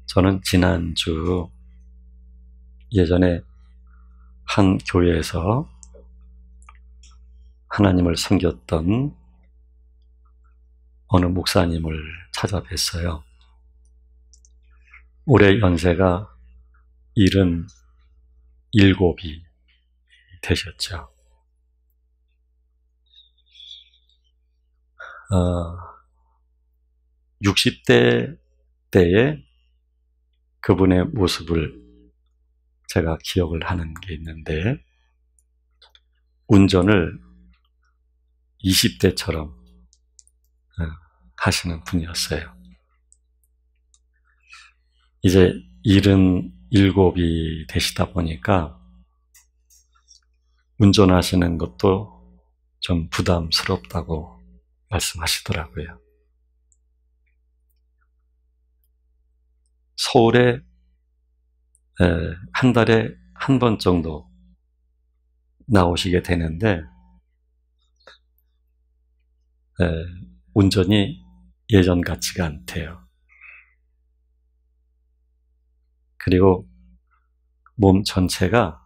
저는 지난주 예전에 한 교회에서 하나님을 섬겼던 어느 목사님을 찾아뵀어요. 올해 연세가 77이 되셨죠. 60대 때에 그분의 모습을 제가 기억을 하는 게 있는데, 운전을 20대처럼 하시는 분이었어요. 이제 77이 되시다 보니까 운전하시는 것도 좀 부담스럽다고 말씀하시더라고요. 서울에 한 달에 한 번 정도 나오시게 되는데, 운전이 예전 같지가 않대요. 그리고 몸 전체가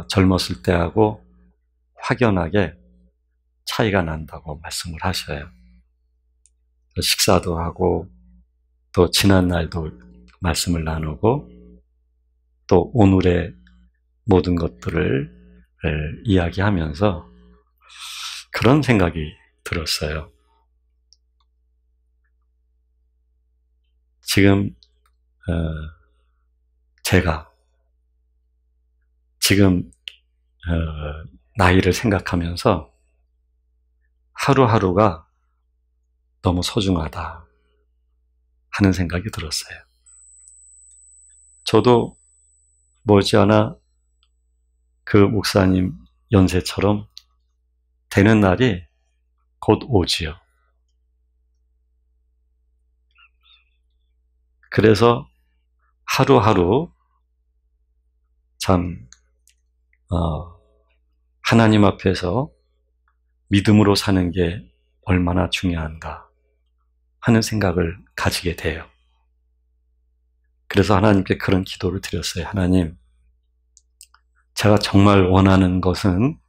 젊었을 때하고 확연하게 차이가 난다고 말씀을 하셔요. 식사도 하고 또 지난 날도 말씀을 나누고 또 오늘의 모든 것들을 이야기하면서 그런 생각이 들었어요. 지금 제가 지금 나이를 생각하면서 하루하루가 너무 소중하다 하는 생각이 들었어요. 저도 머지않아 그 목사님 연세처럼 되는 날이 곧 오지요. 그래서 하루하루 참 하나님 앞에서 믿음으로 사는 게 얼마나 중요한가 하는 생각을 가지게 돼요. 그래서 하나님께 그런 기도를 드렸어요. 하나님, 제가 정말 원하는 것은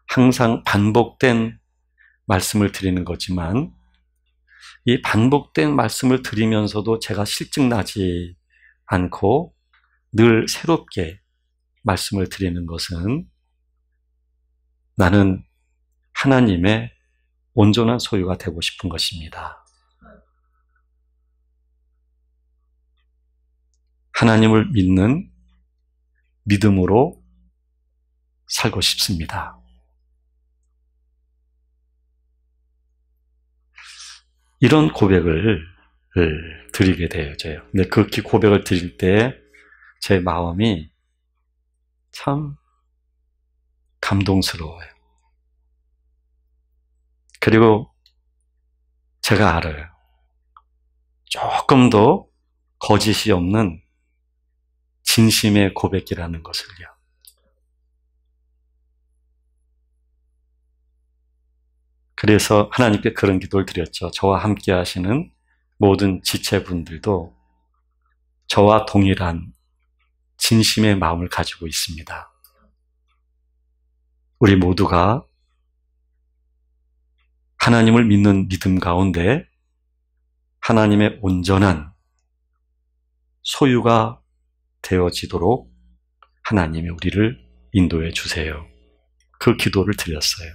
항상 반복된 말씀을 드리는 거지만, 이 반복된 말씀을 드리면서도 제가 실증나지 않고 늘 새롭게 말씀을 드리는 것은 나는 하나님의 온전한 소유가 되고 싶은 것입니다. 하나님을 믿는 믿음으로 살고 싶습니다. 이런 고백을 드리게 되어져요. 근데 그 고백을 드릴 때 제 마음이 참 감동스러워요. 그리고 제가 알아요. 조금도 거짓이 없는 진심의 고백이라는 것을요. 그래서 하나님께 그런 기도를 드렸죠. 저와 함께 하시는 모든 지체분들도 저와 동일한 진심의 마음을 가지고 있습니다. 우리 모두가 하나님을 믿는 믿음 가운데 하나님의 온전한 소유가 되어지도록 하나님이 우리를 인도해 주세요. 그 기도를 드렸어요.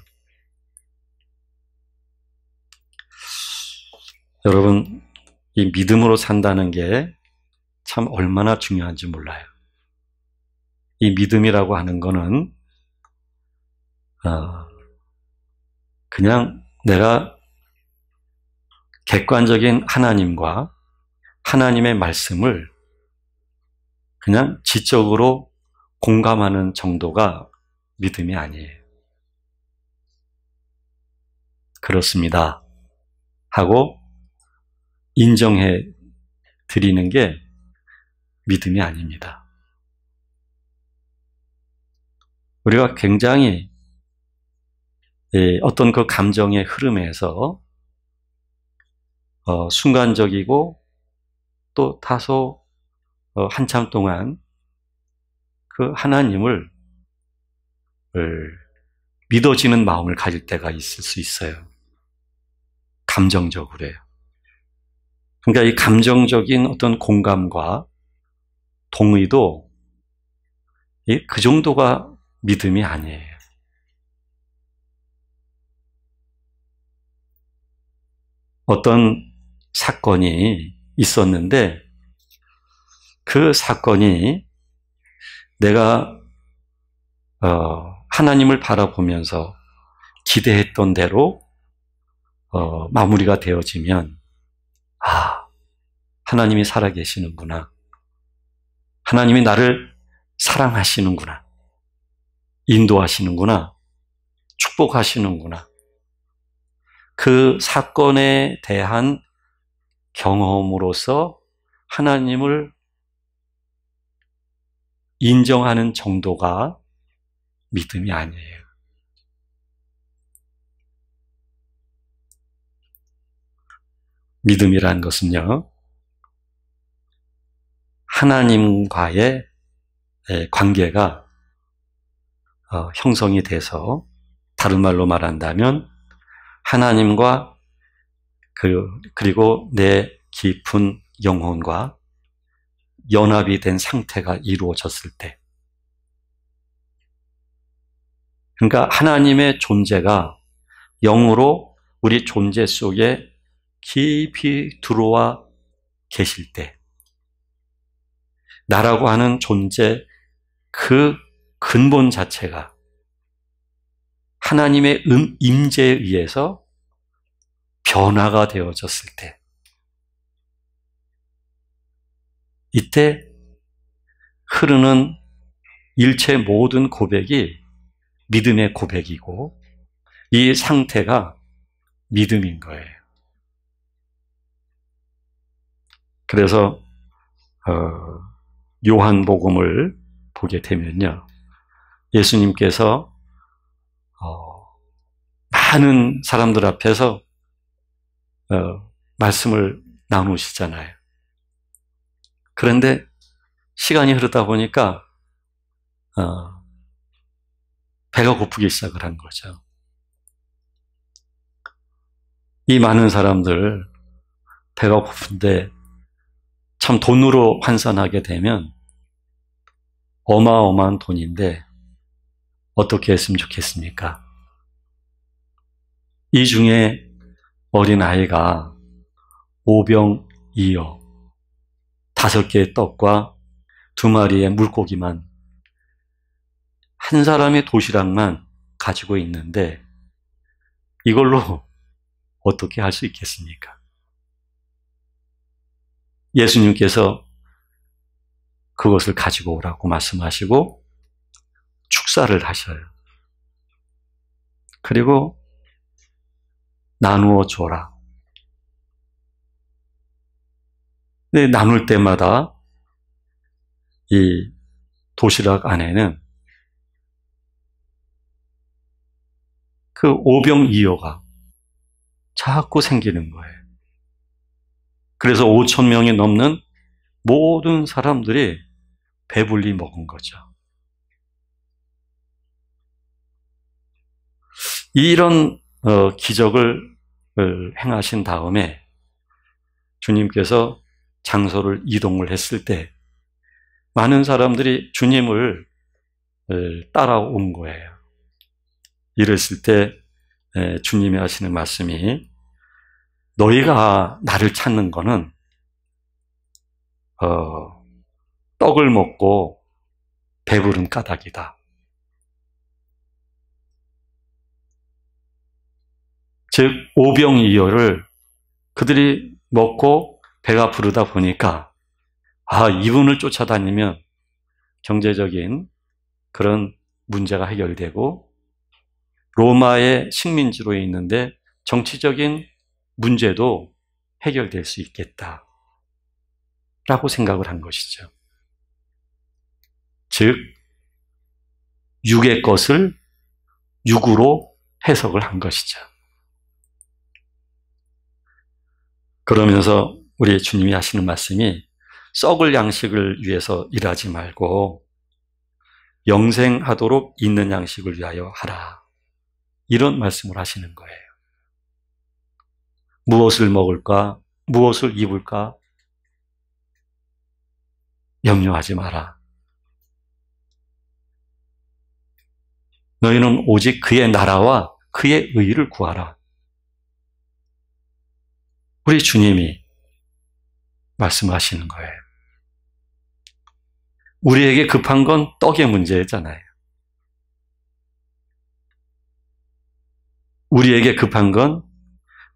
여러분, 이 믿음으로 산다는 게 참 얼마나 중요한지 몰라요. 이 믿음이라고 하는 거는 그냥 내가 객관적인 하나님과 하나님의 말씀을 그냥 지적으로 공감하는 정도가 믿음이 아니에요. 그렇습니다 하고 인정해 드리는 게 믿음이 아닙니다. 우리가 굉장히 어떤 그 감정의 흐름에서 순간적이고 또 다소 한참 동안 그 하나님을 믿어지는 마음을 가질 때가 있을 수 있어요. 감정적으로요. 그러니까 이 감정적인 어떤 공감과 동의도 그 정도가 믿음이 아니에요. 어떤 사건이 있었는데 그 사건이 내가 하나님을 바라보면서 기대했던 대로 마무리가 되어지면 하나님이 살아계시는구나. 하나님이 나를 사랑하시는구나. 인도하시는구나. 축복하시는구나. 그 사건에 대한 경험으로서 하나님을 인정하는 정도가 믿음이 아니에요. 믿음이라는 것은요, 하나님과의 관계가 형성이 돼서, 다른 말로 말한다면 하나님과 그리고 내 깊은 영혼과 연합이 된 상태가 이루어졌을 때, 그러니까 하나님의 존재가 영으로 우리 존재 속에 깊이 들어와 계실 때, 나라고 하는 존재 그 근본 자체가 하나님의 임재에 의해서 변화가 되어졌을 때, 이때 흐르는 일체 모든 고백이 믿음의 고백이고, 이 상태가 믿음인 거예요. 그래서 요한복음을 보게 되면요, 예수님께서 많은 사람들 앞에서 말씀을 나누시잖아요. 그런데 시간이 흐르다 보니까 배가 고프기 시작을 한 거죠. 이 많은 사람들 배가 고픈데 참 돈으로 환산하게 되면 어마어마한 돈인데 어떻게 했으면 좋겠습니까? 이 중에 어린아이가 오병이어 5개의 떡과 2마리의 물고기만, 한 사람의 도시락만 가지고 있는데 이걸로 어떻게 할 수 있겠습니까? 예수님께서 그것을 가지고 오라고 말씀하시고 축사를 하셔요. 그리고 나누어 줘라. 근데 나눌 때마다 이 도시락 안에는 그 오병이어가 자꾸 생기는 거예요. 그래서 5,000명이 넘는 모든 사람들이 배불리 먹은 거죠. 이런 기적을 행하신 다음에 주님께서 장소를 이동을 했을 때 많은 사람들이 주님을 따라온 거예요. 이랬을 때 주님이 하시는 말씀이, 너희가 나를 찾는 거는 떡을 먹고 배부른 까닭이다. 즉 오병이어를 그들이 먹고 배가 부르다 보니까 이분을 쫓아다니면 경제적인 그런 문제가 해결되고 로마의 식민지로 있는데 정치적인 문제도 해결될 수 있겠다라고 생각을 한 것이죠. 즉 육의 것을 육으로 해석을 한 것이죠. 그러면서 우리 주님이 하시는 말씀이, 썩을 양식을 위해서 일하지 말고 영생하도록 있는 양식을 위하여 하라. 이런 말씀을 하시는 거예요. 무엇을 먹을까? 무엇을 입을까? 염려하지 마라. 너희는 오직 그의 나라와 그의 의를 구하라. 우리 주님이 말씀하시는 거예요. 우리에게 급한 건 떡의 문제잖아요. 우리에게 급한 건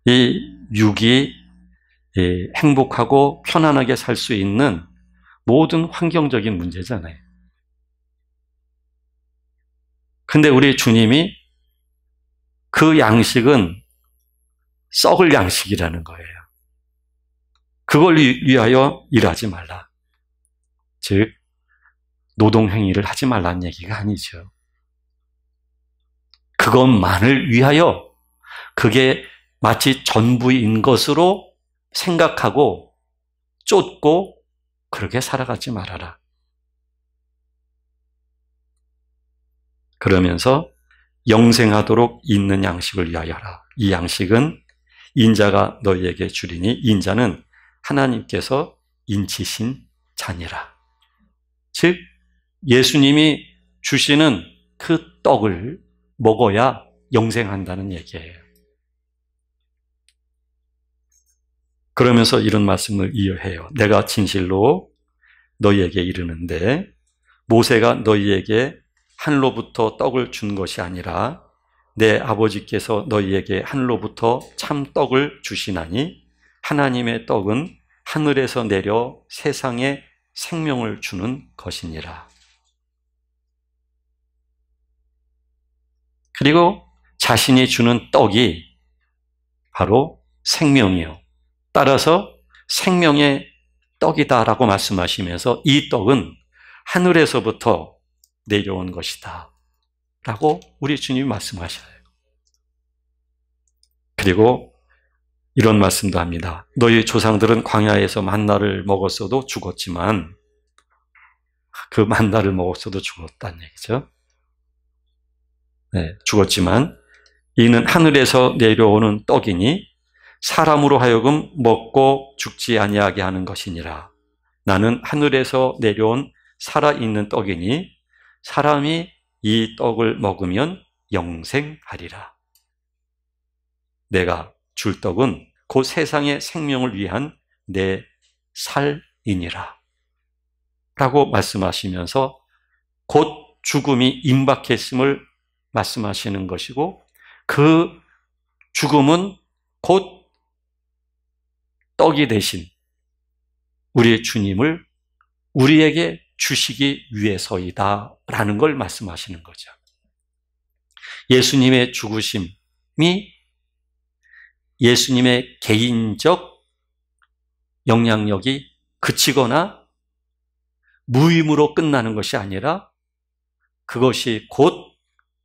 이 육이 행복하고 편안하게 살 수 있는 모든 환경적인 문제잖아요. 근데 우리 주님이 그 양식은 썩을 양식이라는 거예요. 그걸 위하여 일하지 말라. 즉, 노동행위를 하지 말라는 얘기가 아니죠. 그것만을 위하여 그게 마치 전부인 것으로 생각하고 쫓고 그렇게 살아가지 말아라. 그러면서 영생하도록 있는 양식을 위하여 하라. 이 양식은 인자가 너희에게 주리니 인자는 하나님께서 인치신 자니라. 즉 예수님이 주시는 그 떡을 먹어야 영생한다는 얘기예요. 그러면서 이런 말씀을 이어해요. 내가 진실로 너희에게 이르는데 모세가 너희에게 하늘로부터 떡을 준 것이 아니라 내 아버지께서 너희에게 하늘로부터 참 떡을 주시나니 하나님의 떡은 하늘에서 내려 세상에 생명을 주는 것이니라. 그리고 자신이 주는 떡이 바로 생명이요. 따라서 생명의 떡이다라고 말씀하시면서 이 떡은 하늘에서부터 내려온 것이다 라고 우리 주님이 말씀하셔요. 그리고 이런 말씀도 합니다. 너희 조상들은 광야에서 만나를 먹었어도 죽었지만 그 만나를 먹었어도 죽었다는 얘기죠. 네, 죽었지만 이는 하늘에서 내려오는 떡이니 사람으로 하여금 먹고 죽지 아니하게 하는 것이니라. 나는 하늘에서 내려온 살아있는 떡이니 사람이 이 떡을 먹으면 영생하리라. 내가 줄 떡은 곧 세상의 생명을 위한 내 살이니라. 라고 말씀하시면서 곧 죽음이 임박했음을 말씀하시는 것이고 그 죽음은 곧 떡이 되신 우리의 주님을 우리에게 주시기 위해서이다 라는 걸 말씀하시는 거죠. 예수님의 죽으심이 예수님의 개인적 영향력이 그치거나 무의무로 끝나는 것이 아니라 그것이 곧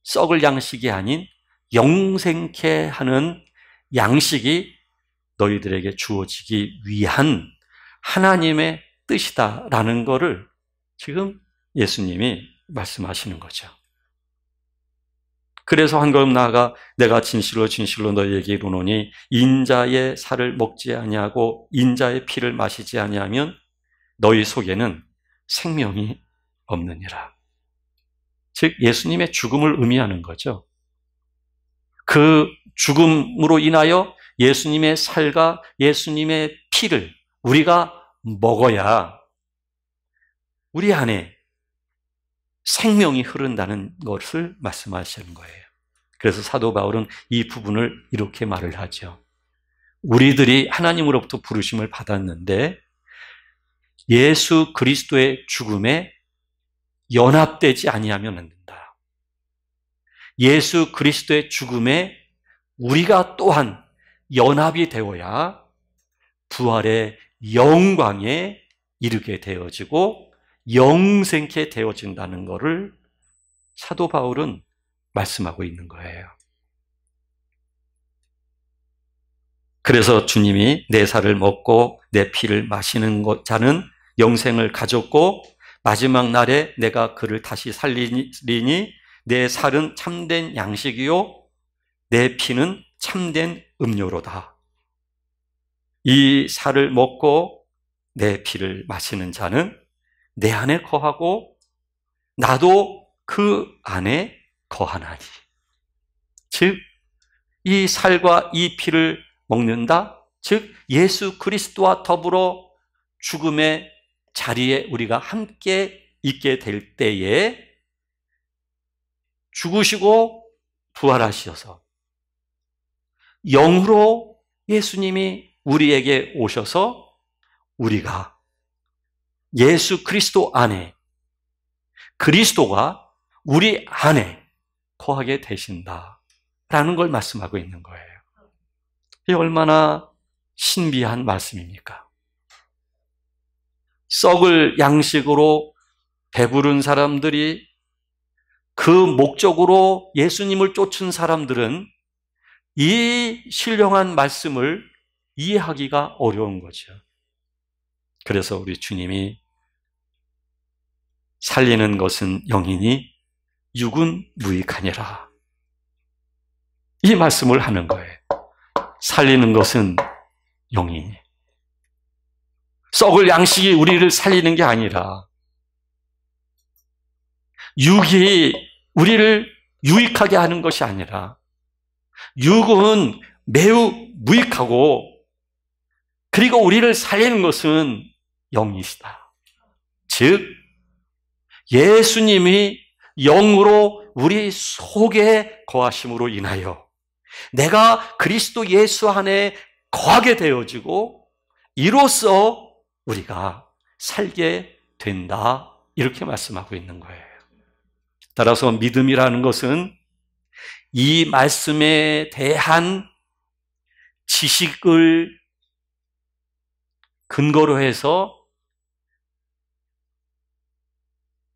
썩을 양식이 아닌 영생케 하는 양식이 너희들에게 주어지기 위한 하나님의 뜻이다라는 것을 지금 예수님이 말씀하시는 거죠. 그래서 한 걸음 나아가 내가 진실로 진실로 너희에게 이르노니 인자의 살을 먹지 아니하고 인자의 피를 마시지 아니하면 너희 속에는 생명이 없느니라. 즉 예수님의 죽음을 의미하는 거죠. 그 죽음으로 인하여 예수님의 살과 예수님의 피를 우리가 먹어야 우리 안에 생명이 흐른다는 것을 말씀하시는 거예요. 그래서 사도 바울은 이 부분을 이렇게 말을 하죠. 우리들이 하나님으로부터 부르심을 받았는데 예수 그리스도의 죽음에 연합되지 아니하면 안 된다. 예수 그리스도의 죽음에 우리가 또한 연합이 되어야 부활의 영광에 이르게 되어지고 영생케 되어진다는 것을 사도 바울은 말씀하고 있는 거예요. 그래서 주님이 내 살을 먹고 내 피를 마시는 자는 영생을 가졌고 마지막 날에 내가 그를 다시 살리니 내 살은 참된 양식이요 내 피는 참된 음료로다. 이 살을 먹고 내 피를 마시는 자는 내 안에 거하고 나도 그 안에 거하나니. 즉, 이 살과 이 피를 먹는다. 즉, 예수 그리스도와 더불어 죽음의 자리에 우리가 함께 있게 될 때에 죽으시고 부활하셔서 영으로 예수님이 우리에게 오셔서 우리가 예수 그리스도 안에, 그리스도가 우리 안에 거하게 되신다라는 걸 말씀하고 있는 거예요. 이게 얼마나 신비한 말씀입니까? 썩을 양식으로 배부른 사람들이, 그 목적으로 예수님을 쫓은 사람들은 이 신령한 말씀을 이해하기가 어려운 거죠. 그래서 우리 주님이 살리는 것은 영이니 육은 무익하니라, 이 말씀을 하는 거예요. 살리는 것은 영이니, 썩을 양식이 우리를 살리는 게 아니라 육이 우리를 유익하게 하는 것이 아니라 육은 매우 무익하고 그리고 우리를 살리는 것은 영이시다. 즉 예수님이 영으로 우리 속에 거하심으로 인하여 내가 그리스도 예수 안에 거하게 되어지고 이로써 우리가 살게 된다, 이렇게 말씀하고 있는 거예요. 따라서 믿음이라는 것은 이 말씀에 대한 지식을 근거로 해서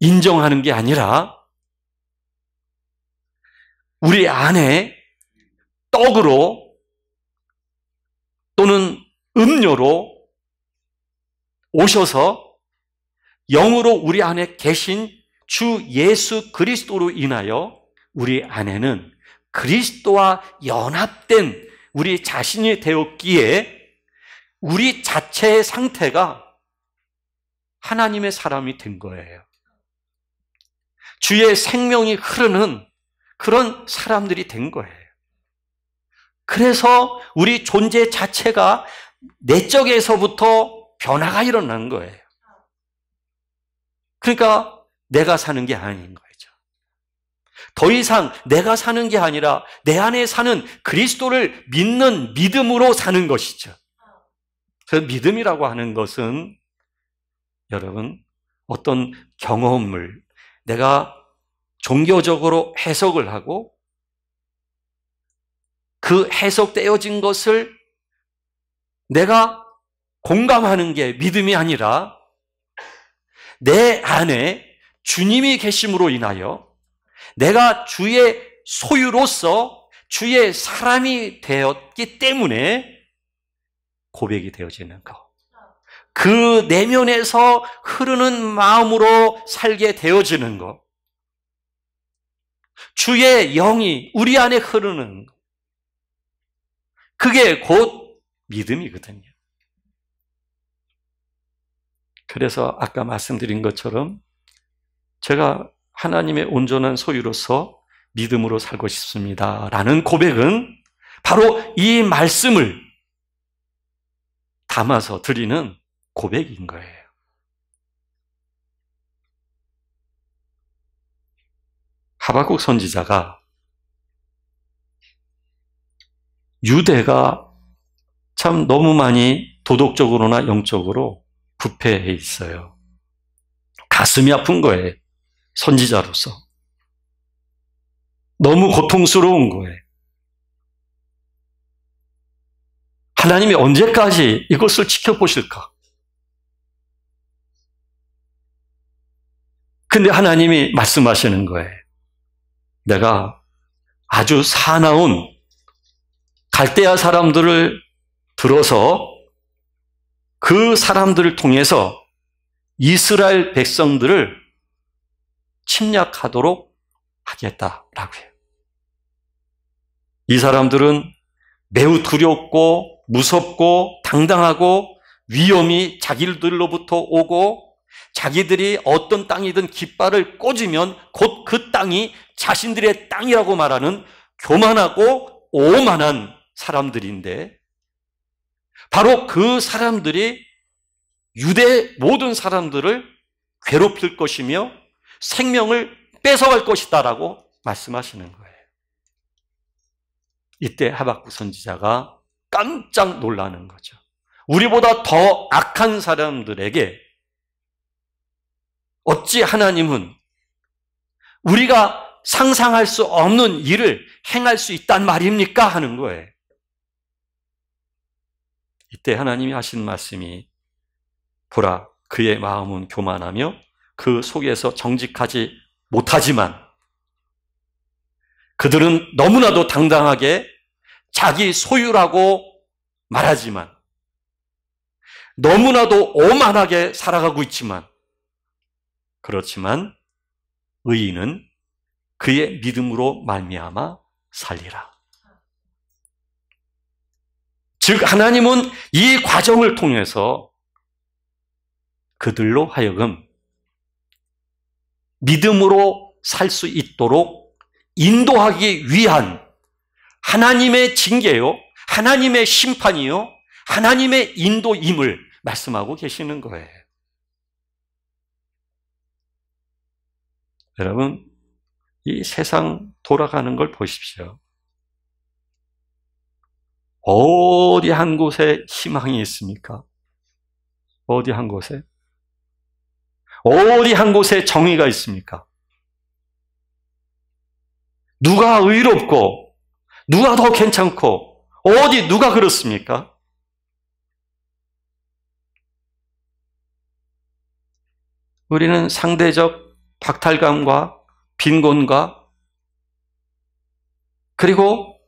인정하는 게 아니라 우리 안에 떡으로 또는 음료로 오셔서 영으로 우리 안에 계신 주 예수 그리스도로 인하여 우리 안에는 그리스도와 연합된 우리 자신이 되었기에 우리 자체의 상태가 하나님의 사람이 된 거예요. 주의 생명이 흐르는 그런 사람들이 된 거예요. 그래서 우리 존재 자체가 내적에서부터 변화가 일어나는 거예요. 그러니까 내가 사는 게 아닌 거죠. 더 이상 내가 사는 게 아니라 내 안에 사는 그리스도를 믿는 믿음으로 사는 것이죠. 그래서 믿음이라고 하는 것은 여러분 어떤 경험을 내가 종교적으로 해석을 하고 그 해석되어진 것을 내가 공감하는 게 믿음이 아니라 내 안에 주님이 계심으로 인하여 내가 주의 소유로서 주의 사람이 되었기 때문에 고백이 되어지는 것. 그 내면에서 흐르는 마음으로 살게 되어지는 것. 주의 영이 우리 안에 흐르는 것. 그게 곧 믿음이거든요. 그래서 아까 말씀드린 것처럼 제가 하나님의 온전한 소유로서 믿음으로 살고 싶습니다 라는 고백은 바로 이 말씀을 담아서 드리는 고백인 거예요. 하박국 선지자가 유대가 참 너무 많이 도덕적으로나 영적으로 부패해 있어요. 가슴이 아픈 거예요. 선지자로서. 너무 고통스러운 거예요. 하나님이 언제까지 이것을 지켜보실까? 근데 하나님이 말씀하시는 거예요. 내가 아주 사나운 갈대아 사람들을 들어서 그 사람들을 통해서 이스라엘 백성들을 침략하도록 하겠다라고 해요. 이 사람들은 매우 두렵고 무섭고 당당하고 위험이 자기들로부터 오고 자기들이 어떤 땅이든 깃발을 꽂으면 곧 그 땅이 자신들의 땅이라고 말하는 교만하고 오만한 사람들인데 바로 그 사람들이 유대 모든 사람들을 괴롭힐 것이며 생명을 뺏어갈 것이다라고 말씀하시는 거예요. 이때 하박국 선지자가 깜짝 놀라는 거죠. 우리보다 더 악한 사람들에게 어찌 하나님은 우리가 상상할 수 없는 일을 행할 수 있단 말입니까? 하는 거예요. 이때 하나님이 하신 말씀이 보라, 그의 마음은 교만하며 그 속에서 정직하지 못하지만 그들은 너무나도 당당하게 자기 소유라고 말하지만 너무나도 오만하게 살아가고 있지만 그렇지만 의인은 그의 믿음으로 말미암아 살리라. 즉 하나님은 이 과정을 통해서 그들로 하여금 믿음으로 살 수 있도록 인도하기 위한 하나님의 징계요, 하나님의 심판이요, 하나님의 인도임을 말씀하고 계시는 거예요. 여러분, 이 세상 돌아가는 걸 보십시오. 어디 한 곳에 희망이 있습니까? 어디 한 곳에? 어디 한 곳에 정의가 있습니까? 누가 의롭고 누가 더 괜찮고 어디 누가 그렇습니까? 우리는 상대적 박탈감과 빈곤과 그리고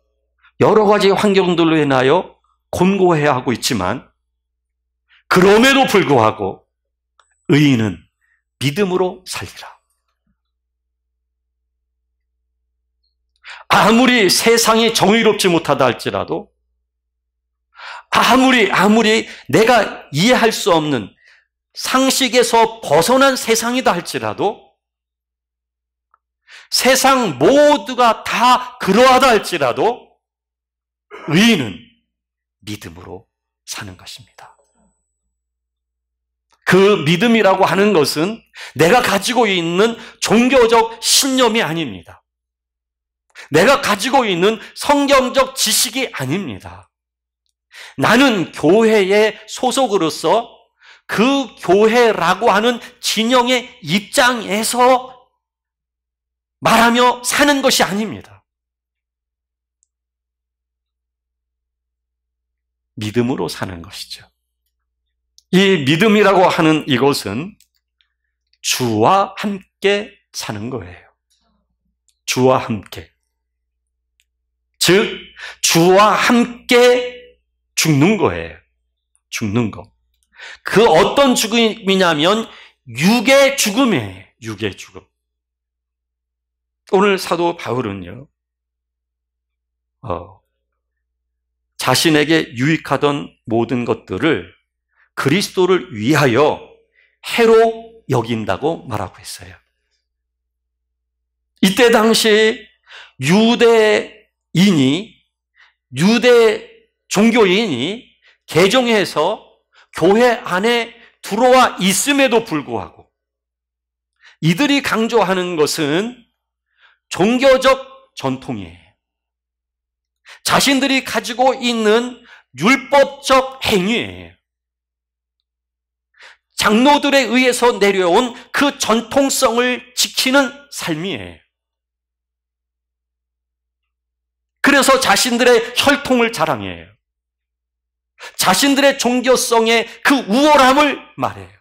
여러 가지 환경들로 인하여 곤고해야 하고 있지만 그럼에도 불구하고 의인은 믿음으로 살리라. 아무리 세상이 정의롭지 못하다 할지라도 아무리 내가 이해할 수 없는 상식에서 벗어난 세상이다 할지라도 세상 모두가 다 그러하다 할지라도 의인은 믿음으로 사는 것입니다. 그 믿음이라고 하는 것은 내가 가지고 있는 종교적 신념이 아닙니다. 내가 가지고 있는 성경적 지식이 아닙니다. 나는 교회의 소속으로서 그 교회라고 하는 진영의 입장에서 말하며 사는 것이 아닙니다. 믿음으로 사는 것이죠. 이 믿음이라고 하는 이것은 주와 함께 사는 거예요. 주와 함께. 즉, 주와 함께 죽는 거예요. 죽는 거. 그 어떤 죽음이냐면 육의 죽음이에요. 육의 죽음. 오늘 사도 바울은요, 자신에게 유익하던 모든 것들을 그리스도를 위하여 해로 여긴다고 말하고 있어요. 이때 당시 유대 종교인이 개종해서 교회 안에 들어와 있음에도 불구하고 이들이 강조하는 것은 종교적 전통이에요. 자신들이 가지고 있는 율법적 행위예요. 장로들에 의해서 내려온 그 전통성을 지키는 삶이에요. 그래서 자신들의 혈통을 자랑해요. 자신들의 종교성의 그 우월함을 말해요.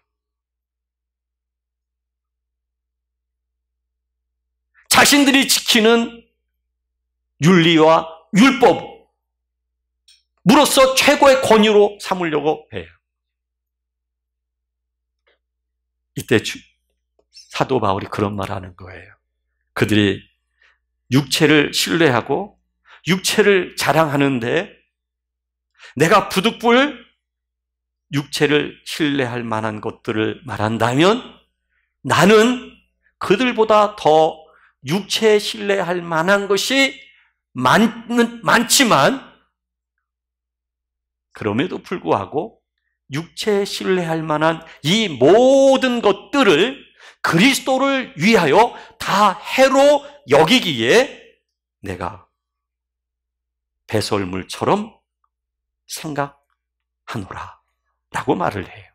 자신들이 지키는 윤리와 율법으로서 최고의 권위로 삼으려고 해요. 이때 사도 바울이 그런 말 하는 거예요. 그들이 육체를 신뢰하고 육체를 자랑하는데 내가 부득불 육체를 신뢰할 만한 것들을 말한다면 나는 그들보다 더 육체에 신뢰할 만한 것이 많지만 그럼에도 불구하고 육체에 신뢰할 만한 이 모든 것들을 그리스도를 위하여 다 해로 여기기에 내가 배설물처럼 생각하노라 라고 말을 해요.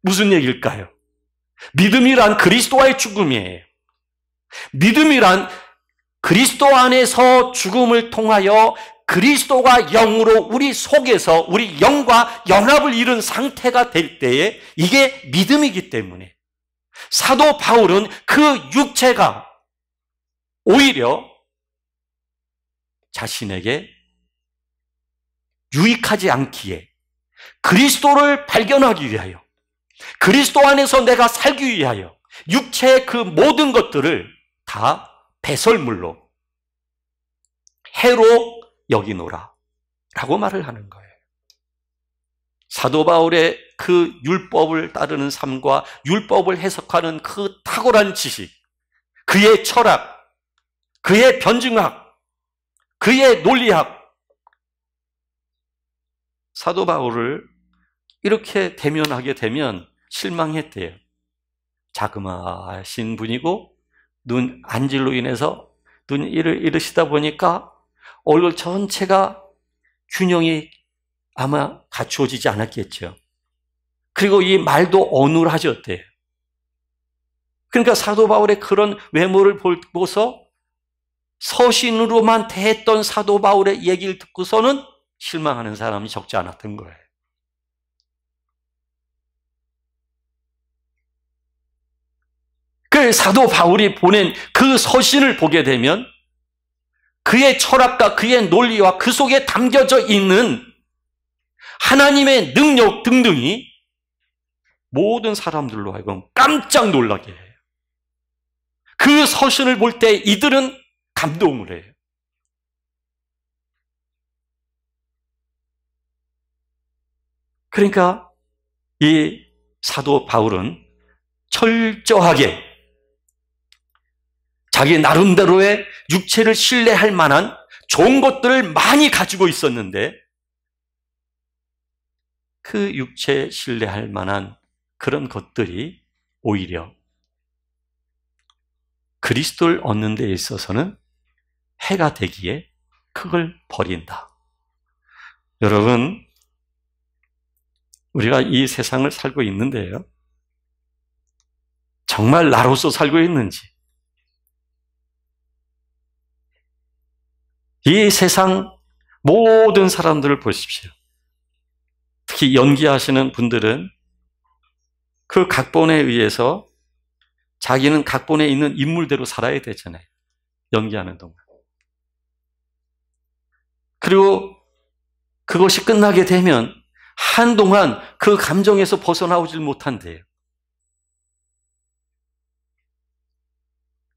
무슨 얘기일까요? 믿음이란 그리스도와의 죽음이에요. 믿음이란 그리스도 안에서 죽음을 통하여 그리스도가 영으로 우리 속에서 우리 영과 연합을 이룬 상태가 될 때에 이게 믿음이기 때문에 사도 바울은 그 육체가 오히려 자신에게 유익하지 않기에 그리스도를 발견하기 위하여 그리스도 안에서 내가 살기 위하여 육체의 그 모든 것들을 다 배설물로 해로 여기노라 라고 말을 하는 거예요. 사도 바울의 그 율법을 따르는 삶과 율법을 해석하는 그 탁월한 지식, 그의 철학, 그의 변증학, 그의 논리학, 사도 바울을 이렇게 대면하게 되면 실망했대요. 자그마하신 분이고 눈 안질로 인해서 눈 이러시다 보니까 얼굴 전체가 균형이 아마 갖추어지지 않았겠죠. 그리고 이 말도 어눌하셨대요. 그러니까 사도 바울의 그런 외모를 보고서 서신으로만 대했던 사도 바울의 얘기를 듣고서는 실망하는 사람이 적지 않았던 거예요. 그 사도 바울이 보낸 그 서신을 보게 되면 그의 철학과 그의 논리와 그 속에 담겨져 있는 하나님의 능력 등등이 모든 사람들로 하여금 깜짝 놀라게 해요. 그 서신을 볼 때 이들은 감동을 해요. 그러니까 이 사도 바울은 철저하게 자기 나름대로의 육체를 신뢰할 만한 좋은 것들을 많이 가지고 있었는데 그 육체에 신뢰할 만한 그런 것들이 오히려 그리스도를 얻는 데 있어서는 해가 되기에 그걸 버린다. 여러분, 우리가 이 세상을 살고 있는데요. 정말 나로서 살고 있는지, 이 세상 모든 사람들을 보십시오. 특히 연기하시는 분들은 그 각본에 의해서 자기는 각본에 있는 인물대로 살아야 되잖아요. 연기하는 동안. 그리고 그것이 끝나게 되면 한동안 그 감정에서 벗어나오질 못한대요.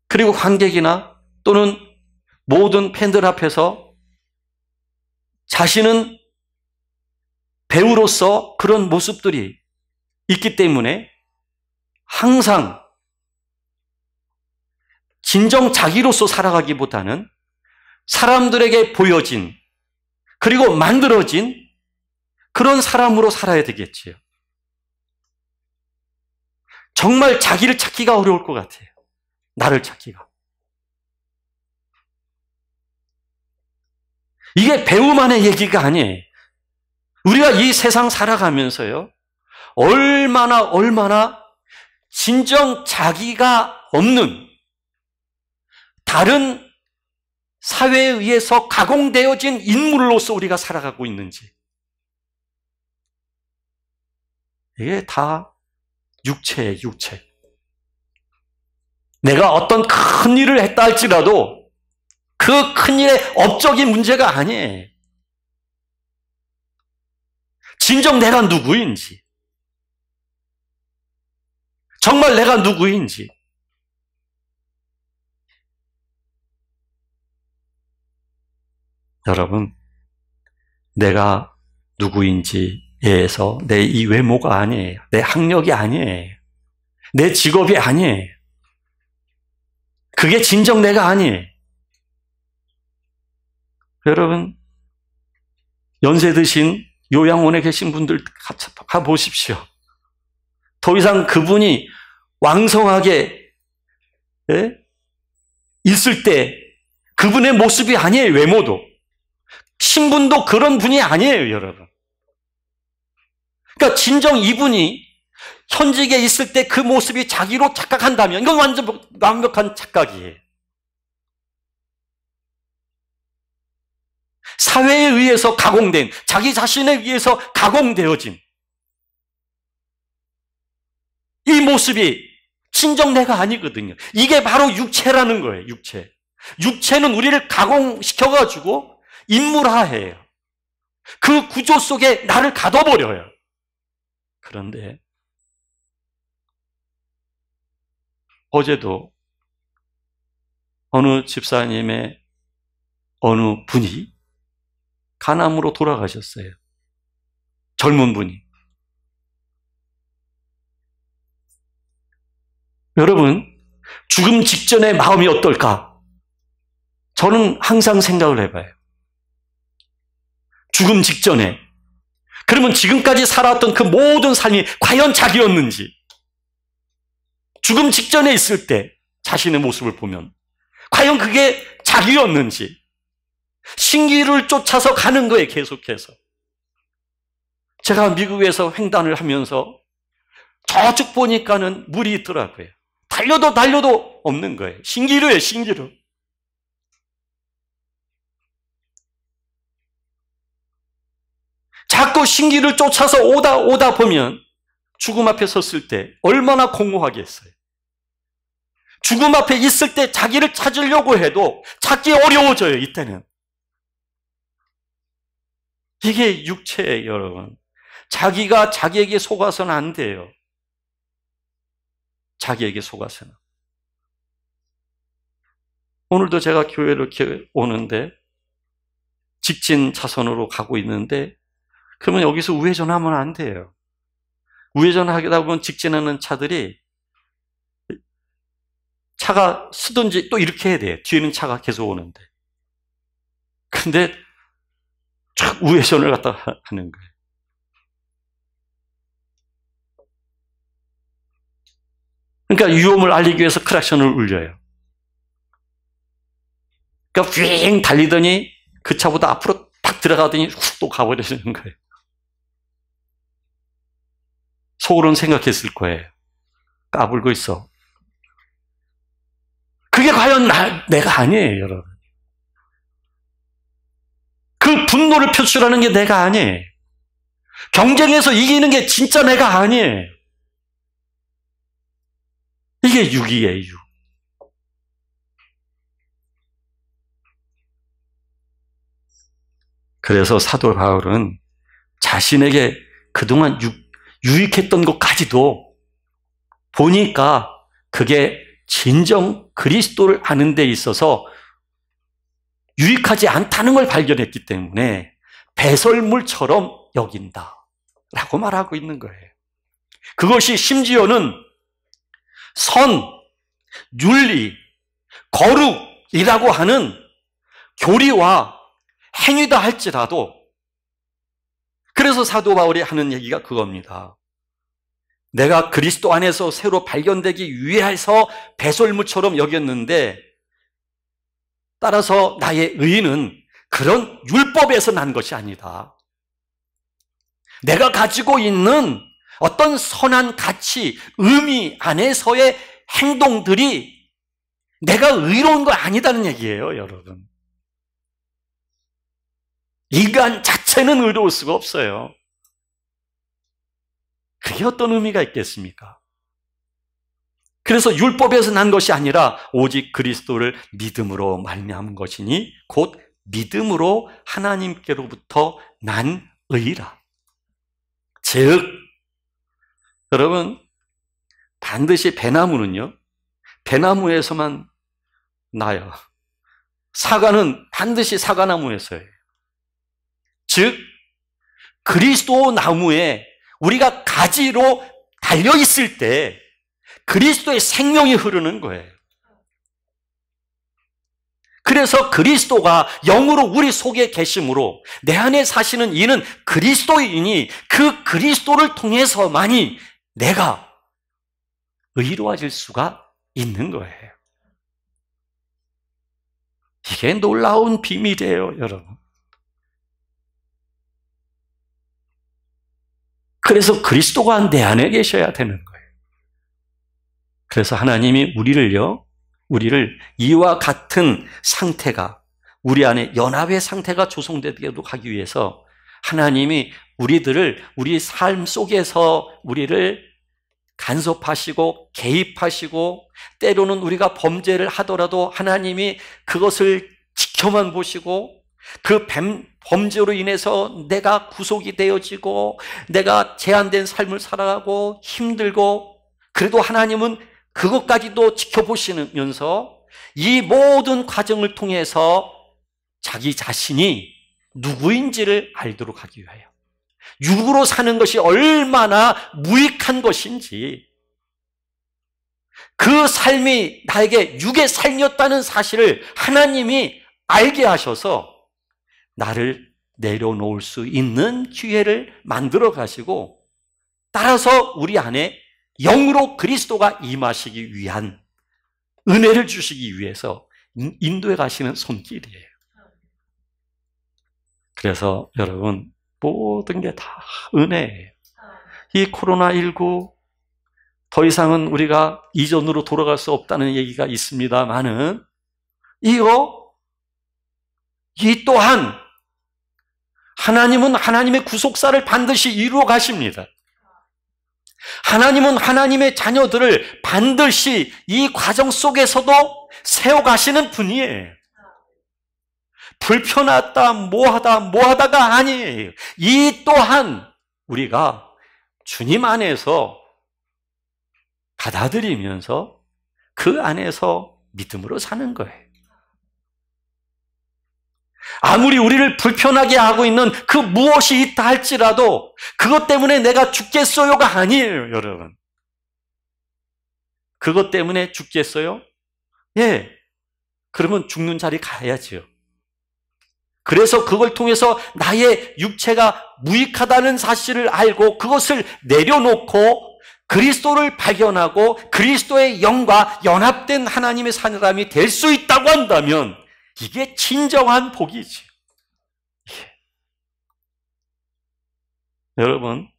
그리고 관객이나 또는 모든 팬들 앞에서 자신은 배우로서 그런 모습들이 있기 때문에 항상 진정 자기로서 살아가기보다는 사람들에게 보여진 그리고 만들어진 그런 사람으로 살아야 되겠지요. 정말 자기를 찾기가 어려울 것 같아요. 나를 찾기가. 이게 배우만의 얘기가 아니에요. 우리가 이 세상 살아가면서요, 얼마나 진정 자기가 없는 다른 사회에 의해서 가공되어진 인물로서 우리가 살아가고 있는지. 이게 다 육체예요, 육체. 내가 어떤 큰 일을 했다 할지라도 그 큰 일의 업적인 문제가 아니에요. 진정 내가 누구인지, 정말 내가 누구인지. 여러분, 내가 누구인지에서 내 이 외모가 아니에요. 내 학력이 아니에요. 내 직업이 아니에요. 그게 진정 내가 아니에요. 여러분, 연세 드신 요양원에 계신 분들 가보십시오. 더 이상 그분이 왕성하게 있을 때 그분의 모습이 아니에요. 외모도. 신분도 그런 분이 아니에요, 여러분. 그러니까 진정 이분이 현직에 있을 때 그 모습이 자기로 착각한다면 이건 완전 완벽한 착각이에요. 사회에 의해서 가공된, 자기 자신에 의해서 가공되어진 이 모습이 진정 내가 아니거든요. 이게 바로 육체라는 거예요, 육체. 육체는 우리를 가공시켜가지고 인물화해요. 그 구조 속에 나를 가둬버려요. 그런데 어제도 어느 집사님의 어느 분이 간암으로 돌아가셨어요. 젊은 분이. 여러분, 죽음 직전의 마음이 어떨까? 저는 항상 생각을 해봐요. 죽음 직전에. 그러면 지금까지 살아왔던 그 모든 삶이 과연 자기였는지. 죽음 직전에 있을 때 자신의 모습을 보면 과연 그게 자기였는지. 신기를 쫓아서 가는 거예요, 계속해서. 제가 미국에서 횡단을 하면서 저쪽 보니까는 물이 있더라고요. 달려도 없는 거예요. 신기루예요, 신기루. 자꾸 신기를 쫓아서 오다 보면 죽음 앞에 섰을 때 얼마나 공허하겠어요. 죽음 앞에 있을 때 자기를 찾으려고 해도 찾기 어려워져요, 이때는. 이게 육체예요, 여러분. 자기가 자기에게 속아서는 안 돼요. 자기에게 속아서는. 오늘도 제가 교회를 이렇게 오는데 직진 차선으로 가고 있는데 그러면 여기서 우회전하면 안 돼요. 우회전하다 보면 직진하는 차들이 차가 쓰든지 또 이렇게 해야 돼요. 뒤에는 차가 계속 오는데. 근데 쫙 우회전을 갖다 하는 거예요. 그러니까 위험을 알리기 위해서 크락션을 울려요. 그러니까 윙 달리더니 그 차보다 앞으로 딱 들어가더니 훅 또 가버리는 거예요. 속으로는 생각했을 거예요. 까불고 있어. 그게 과연 내가 아니에요, 여러분. 그 분노를 표출하는 게 내가 아니에요. 경쟁에서 이기는 게 진짜 내가 아니에요. 이게 육이에요, 육. 그래서 사도 바울은 자신에게 그동안 유익했던 것까지도 보니까 그게 진정 그리스도를 아는 데 있어서 유익하지 않다는 걸 발견했기 때문에 배설물처럼 여긴다라고 말하고 있는 거예요. 그것이 심지어는 선, 윤리, 거룩이라고 하는 교리와 행위다 할지라도 그래서 사도 바울이 하는 얘기가 그겁니다. 내가 그리스도 안에서 새로 발견되기 위해서 배설물처럼 여겼는데 따라서 나의 의의는 그런 율법에서 난 것이 아니다. 내가 가지고 있는 어떤 선한 가치, 의미 안에서의 행동들이 내가 의로운 거 아니다는 얘기예요, 여러분. 인간 자체는 의로울 수가 없어요. 그게 어떤 의미가 있겠습니까? 그래서 율법에서 난 것이 아니라 오직 그리스도를 믿음으로 말미암은 것이니 곧 믿음으로 하나님께로부터 난 의라. 즉 여러분 반드시 배나무는요, 배나무에서만 나요. 사과는 반드시 사과나무에서예요. 즉, 그리스도 나무에 우리가 가지로 달려있을 때 그리스도의 생명이 흐르는 거예요. 그래서 그리스도가 영으로 우리 속에 계심으로 내 안에 사시는 이는 그리스도이니 그 그리스도를 통해서만이 내가 의로워질 수가 있는 거예요. 이게 놀라운 비밀이에요, 여러분. 그래서 그리스도가 내 안에 계셔야 되는 거예요. 그래서 하나님이 우리를 이와 같은 상태가, 우리 안에 연합의 상태가 조성되도록 하기 위해서 하나님이 우리 삶 속에서 우리를 간섭하시고 개입하시고, 때로는 우리가 범죄를 하더라도 하나님이 그것을 지켜만 보시고, 그 범죄로 인해서 내가 구속이 되어지고 내가 제한된 삶을 살아가고 힘들고, 그래도 하나님은 그것까지도 지켜보시면서 이 모든 과정을 통해서 자기 자신이 누구인지를 알도록 하기 위하여, 육으로 사는 것이 얼마나 무익한 것인지, 그 삶이 나에게 육의 삶이었다는 사실을 하나님이 알게 하셔서 나를 내려놓을 수 있는 기회를 만들어 가시고, 따라서 우리 안에 영으로 그리스도가 임하시기 위한 은혜를 주시기 위해서 인도해 가시는 손길이에요. 그래서 여러분, 모든 게 다 은혜예요. 이 코로나19 더 이상은 우리가 이전으로 돌아갈 수 없다는 얘기가 있습니다만은, 이 또한 하나님은 하나님의 구속사를 반드시 이루어 가십니다. 하나님은 하나님의 자녀들을 반드시 이 과정 속에서도 세워가시는 분이에요. 불편하다, 뭐하다가 아니에요. 이 또한 우리가 주님 안에서 받아들이면서 그 안에서 믿음으로 사는 거예요. 아무리 우리를 불편하게 하고 있는 그 무엇이 있다 할지라도 그것 때문에 내가 죽겠어요가 아니에요, 여러분. 그것 때문에 죽겠어요? 예. 그러면 죽는 자리 가야지요. 그래서 그걸 통해서 나의 육체가 무익하다는 사실을 알고 그것을 내려놓고 그리스도를 발견하고 그리스도의 영과 연합된 하나님의 사람이 될 수 있다고 한다면 이게 진정한 복이지. 예. 여러분,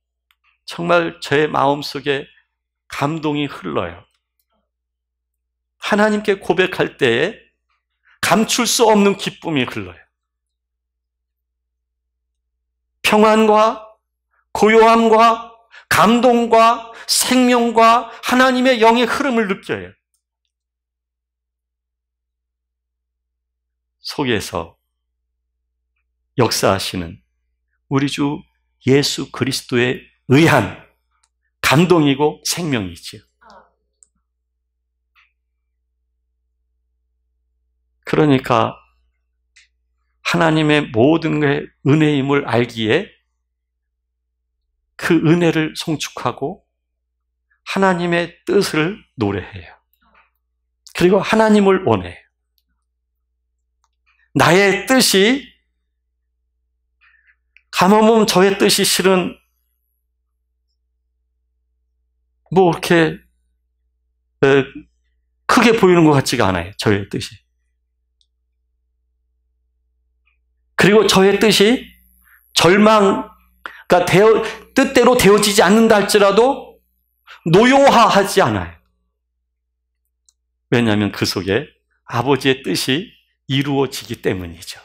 정말 제 마음속에 감동이 흘러요. 하나님께 고백할 때에 감출 수 없는 기쁨이 흘러요. 평안과 고요함과 감동과 생명과 하나님의 영의 흐름을 느껴요. 속에서 역사하시는 우리 주 예수 그리스도에 의한 감동이고 생명이지요. 그러니까 하나님의 모든 게 은혜임을 알기에 그 은혜를 송축하고 하나님의 뜻을 노래해요. 그리고 하나님을 원해요. 나의 뜻이, 가만보면 저의 뜻이 실은 뭐 이렇게 크게 보이는 것 같지가 않아요. 저의 뜻이. 그리고 저의 뜻이 그러니까 뜻대로 되어지지 않는다 할지라도 노요하지 않아요. 왜냐하면 그 속에 아버지의 뜻이 이루어지기 때문이죠.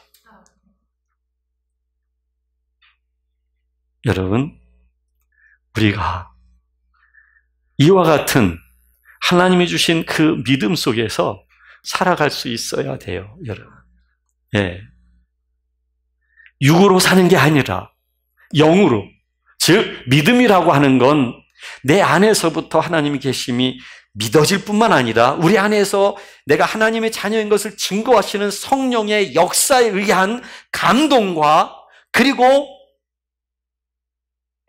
여러분, 우리가 이와 같은 하나님이 주신 그 믿음 속에서 살아갈 수 있어야 돼요, 여러분. 예. 육으로 사는 게 아니라 영으로, 즉 믿음이라고 하는 건 내 안에서부터 하나님이 계심이 믿어질 뿐만 아니라 우리 안에서 내가 하나님의 자녀인 것을 증거하시는 성령의 역사에 의한 감동과 그리고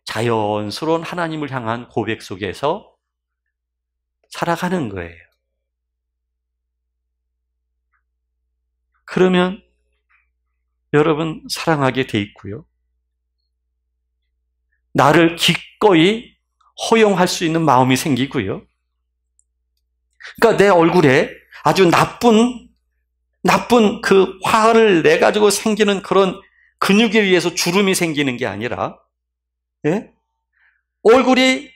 자연스러운 하나님을 향한 고백 속에서 살아가는 거예요. 그러면 여러분 사랑하게 돼 있고요. 나를 기꺼이 허용할 수 있는 마음이 생기고요. 그러니까 내 얼굴에 아주 나쁜 그 화를 내 가지고 생기는 그런 근육에 의해서 주름이 생기는 게 아니라, 예? 얼굴이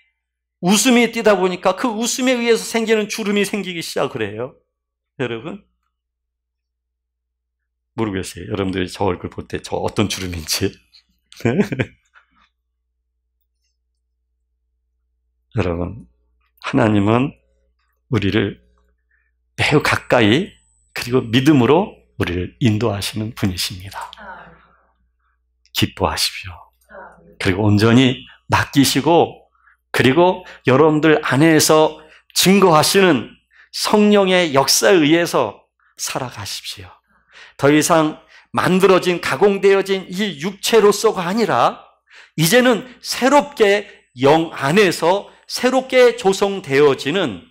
웃음이 띄다 보니까 그 웃음에 의해서 생기는 주름이 생기기 시작을 해요. 여러분 모르겠어요. 여러분들이 저 얼굴 볼 때 저 어떤 주름인지. 여러분, 하나님은 우리를 매우 가까이 그리고 믿음으로 우리를 인도하시는 분이십니다. 기뻐하십시오. 그리고 온전히 맡기시고 그리고 여러분들 안에서 증거하시는 성령의 역사에 의해서 살아가십시오. 더 이상 만들어진 가공되어진 이 육체로서가 아니라 이제는 새롭게 영 안에서 새롭게 조성되어지는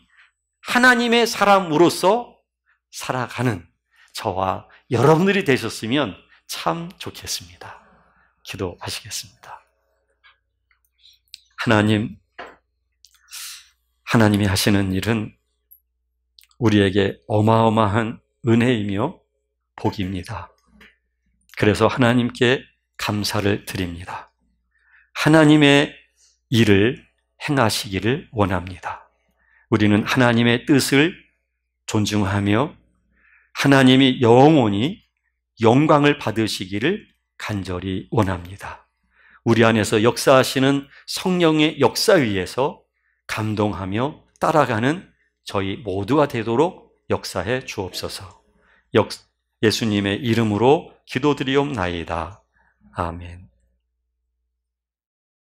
하나님의 사람으로서 살아가는 저와 여러분들이 되셨으면 참 좋겠습니다. 기도하시겠습니다. 하나님이 하시는 일은 우리에게 어마어마한 은혜이며 복입니다. 그래서 하나님께 감사를 드립니다. 하나님의 일을 행하시기를 원합니다. 우리는 하나님의 뜻을 존중하며 하나님이 영원히 영광을 받으시기를 간절히 원합니다. 우리 안에서 역사하시는 성령의 역사 위에서 감동하며 따라가는 저희 모두가 되도록 역사해 주옵소서. 예수님의 이름으로 기도드리옵나이다. 아멘.